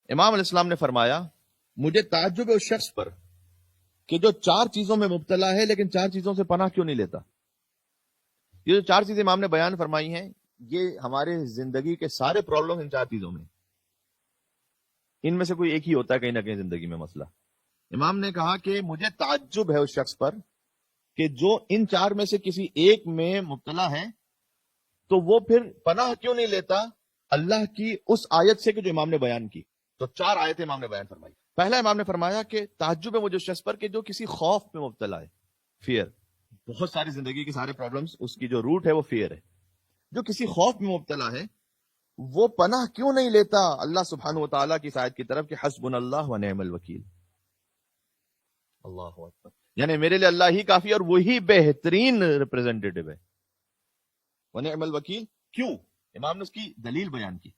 امام علیہ السلام نے فرمایا مجھے تعجب ہے اس شخص پر کہ جو 4 چیزوں میں مبتلا ہے لیکن 4 چیزوں سے پناہ کیوں نہیں لیتا. یہ جو 4 چیزیں امام نے بیان فرمائی ہیں یہ ہمارے زندگی کے سارے پرابلم ان 4 چیزوں میں، ان میں سے کوئی ایک ہی ہوتا ہے کہیں نہ کہیں زندگی میں مسئلہ. امام نے کہا کہ مجھے تعجب ہے اس شخص پر کہ جو ان 4 میں سے کسی ایک میں مبتلا ہے تو وہ پھر پناہ کیوں نہیں لیتا اللہ کی اس آیت سے کہ جو امام نے بیان کی. تو 4 آیتیں امام نے بیان فرمائی. پہلا امام نے فرمایا کہ تعجب ہے مجھے اس شخص پر کہ جو کسی خوف میں مبتلا ہے، فیئر. بہت ساری زندگی کے سارے پرابلمز اس کی جو روٹ ہے وہ فیئر ہے. جو کسی خوف میں مبتلا ہے وہ پناہ کیوں نہیں لیتا اللہ سبحانہ و تعالیٰ کی آیت کی طرف کہ حسبنا اللہ و نعم الوکیل. اللہ اکبر، یعنی میرے لیے اللہ ہی کافی اور وہی بہترین ریپرزینٹیٹو ہے. ونعم الوکیل کیوں؟ امام نے اس کی دلیل بیان کی.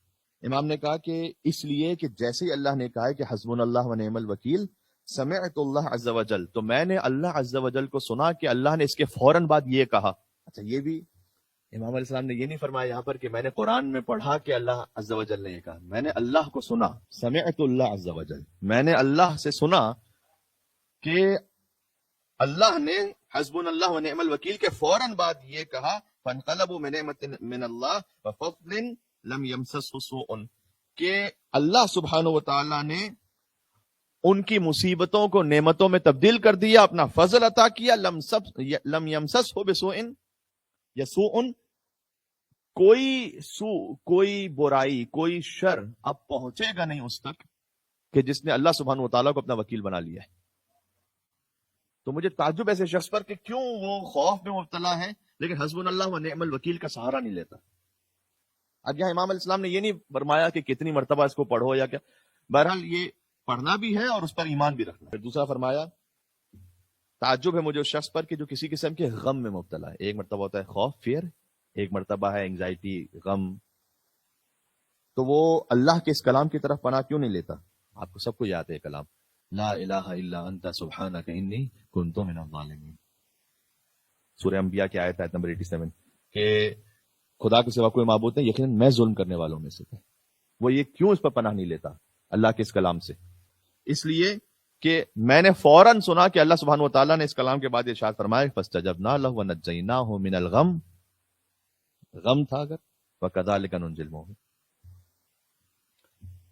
امام نے کہا کہ اس لیے کہ جیسے ہی اللہ نے کہا ہے کہ حسبنا اللہ و نعم الوکیل، سمعت اللہ عز و جل، تو میں نے اللہ عز و جل کو سنا کہ اللہ نے اس کے فوراً بعد یہ کہا. اچھا، یہ بھی امام علیہ السلام نے یہ نہیں فرمایا یہاں پر کہ میں نے قرآن میں پڑھا کہ اللہ عز و جل نے یہ کہا، میں نے اللہ کو سنا. سمعت اللہ عز و جل، میں نے اللہ سے سنا کہ اللہ نے حسبنا اللہ و نعم الوکیل کے فوراً بعد یہ کہا فانقلبوا بنعمت من اللہ وفضل لم یمسسہ سوء، کہ اللہ سبحانہ و تعالی نے ان کی مصیبتوں کو نعمتوں میں تبدیل کر دیا، اپنا فضل عطا کیا. لم یمسسہ بسوء یا سوء، کوئی برائی، کوئی شر اب پہنچے گا نہیں اس تک کہ جس نے اللہ سبحانہ و تعالیٰ کو اپنا وکیل بنا لیا ہے. تو مجھے تعجب ایسے شخص پر کہ کیوں وہ خوف میں مبتلا ہے لیکن حسبنا اللہ و نعم الوکیل کا سہارا نہیں لیتا. اب یہاں امام علیہ السلام نے یہ نہیں فرمایا کہ کتنی مرتبہ اس کو پڑھو یا کیا، بہرحال یہ پڑھنا بھی ہے اور اس پر ایمان بھی رکھنا. پھر دوسرا فرمایا تعجب ہے مجھے اس شخص پر کہ جو کسی قسم کے غم میں مبتلا ہے. ایک مرتبہ ہوتا ہے خوف، فیئر، ایک مرتبہ ہے انگزائٹی، غم. تو وہ اللہ کے اس کلام کی طرف پناہ کیوں نہیں لیتا؟ آپ کو سب کو یاد ہے کلام لا الہ الا انت سبحانک انی کنت من الظالمین، سورہ انبیاء کی آیت نمبر 87، کہ خدا کے سوا کوئی معبود نہیں، یقیناً میں ظلم کرنے والوں میں سے تھا. وہ یہ کیوں اس پر پناہ نہیں لیتا اللہ کے اس کلام سے؟ اس لیے کہ میں نے فوراً سنا کہ اللہ سبحانہ و تعالیٰ نے اس کلام کے بعد ارشاد فرمایا فاستجبنا له ونجیناہ من الغم، غم تھا اگر، وکذالک ننجی المؤمنین،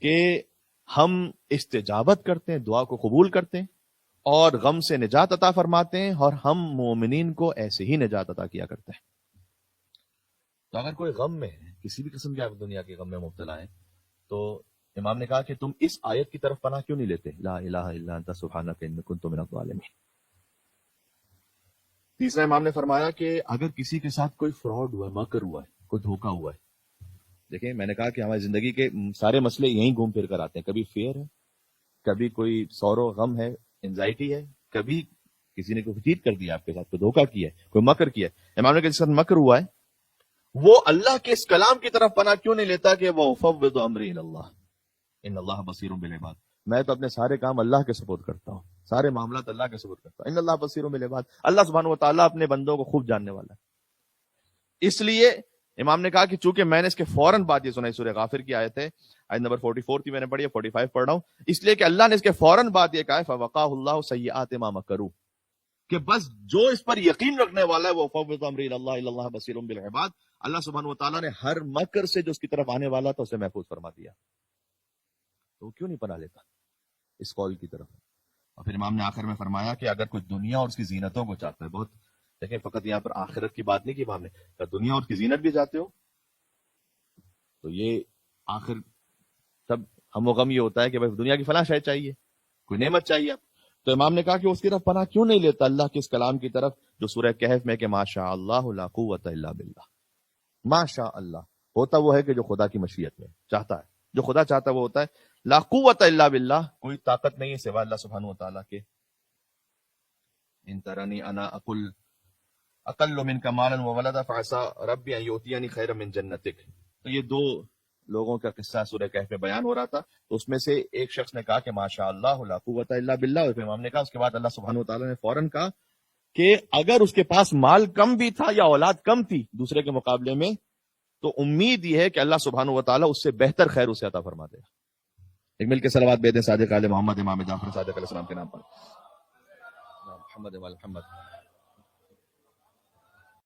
کہ ہم استجابت کرتے ہیں، دعا کو قبول کرتے ہیں اور غم سے نجات عطا فرماتے ہیں، اور ہم مومنین کو ایسے ہی نجات عطا کیا کرتے ہیں. تو اگر کوئی غم میں ہے، کسی بھی قسم کے آپ دنیا کے غم میں مبتلا ہے، تو امام نے کہا کہ تم اس آیت کی طرف پناہ کیوں نہیں لیتے، لا الہ الا انت سبحانک انی کنت من الظالمین. تیسرا امام نے فرمایا کہ اگر کسی کے ساتھ کوئی فراڈ ہوا ہے، مکر ہوا ہے، کوئی دھوکہ ہوا ہے. دیکھیں میں نے کہا کہ ہماری زندگی کے سارے مسئلے یہیں گھوم پھر کر آتے ہیں. کبھی فیئر ہے، کبھی کوئی سورو غم ہے، انزائٹی ہے، کبھی کسی نے کوئی چیٹ کر دیا آپ کے ساتھ، کوئی دھوکہ کیا ہے، کوئی مکر کیا ہے. امام نے کہا جس کے ساتھ مکر ہوا ہے وہ اللہ کے اس کلام کی طرف پناہ کیوں نہیں لیتا کہ وہ فوض امری اللہ ان اللہ بصیر بالعباد، میں تو اپنے سارے کام اللہ کے سپورٹ کرتا ہوں، سارے معاملات اللہ کے سپورٹ کرتا ہوں. ان اللہ بصیر بالعباد، اللہ سبحانہ و تعالیٰ اپنے بندوں کو خوب جاننے والا ہے. اس لیے امام نے کہا کہ چونکہ میں نے اس کے فوراً بعد یہ سنا، سورہ غافر کی آیت ہے، آیت نمبر 44 تھی، میں نے پڑھی ہے، 45 پڑھ رہا ہوں، اس لیے کہ اللہ نے اس کے فوراً بعد یہ کہا ہے فوقاہ اللہ سیئات ما مکروا، کہ بس جو اس پر یقین رکھنے والا ہے وہ فوض امری اللہ ان اللہ بصیر بالعباد، اللہ سبحانہ و تعالیٰ نے ہر مکر سے جو اس کی طرف آنے والا تھا اسے محفوظ فرما دیا. تو وہ کیوں نہیں پناہ لیتا اس قول کی طرف؟ اور پھر امام نے آخر میں فرمایا کہ اگر کوئی دنیا اور اس کی زینتوں کو چاہتا ہے، بہت دیکھیں فقط یہاں پر آخرت کی بات نہیں کی امام نے، اگر دنیا اور اس کی زینت بھی چاہتے ہو تو یہ آخر سب ہم و غم یہ ہوتا ہے کہ بھائی دنیا کی فلاں شے چاہیے، کوئی نعمت چاہیے. تو امام نے کہا کہ اس کی طرف پناہ کیوں نہیں لیتا اللہ کے اس کلام کی طرف جو سورہ کہف میں کہ ما شاء اللہ لا قوت الا باللہ، ما شاء اللہ ہوتا وہ ہے کہ جو خدا کی مشیت میں چاہتا ہے، جو خدا چاہتا ہے وہ ہوتا ہے. لا قوت الا باللہ، کوئی طاقت نہیں ہے سوا اللہ سبحانہ و تعالیٰ کے. ان ترانی انا اقل منک مالا وولدا فعسى ربی ان یؤتینی خیرا من جنتک. تو یہ 2 لوگوں کا قصہ سورہ کہف میں بیان ہو رہا تھا. تو اس میں سے ایک شخص نے کہا کہ ما شاء اللہ لا قوت الا باللہ، اور امام نے کہا اس کے بعد اللہ سبحانہ و تعالیٰ نے فوراً کہا کہ اگر اس کے پاس مال کم بھی تھا یا اولاد کم تھی دوسرے کے مقابلے میں، تو امید یہ ہے کہ اللہ سبحانہ و تعالیٰ اس سے بہتر خیر اسے عطا فرما دے گا. ایک مل کے صلوات بھیج دیں صادق آل محمد امام جعفر صادق علیہ السلام کے نام پر. محمد وال محمد.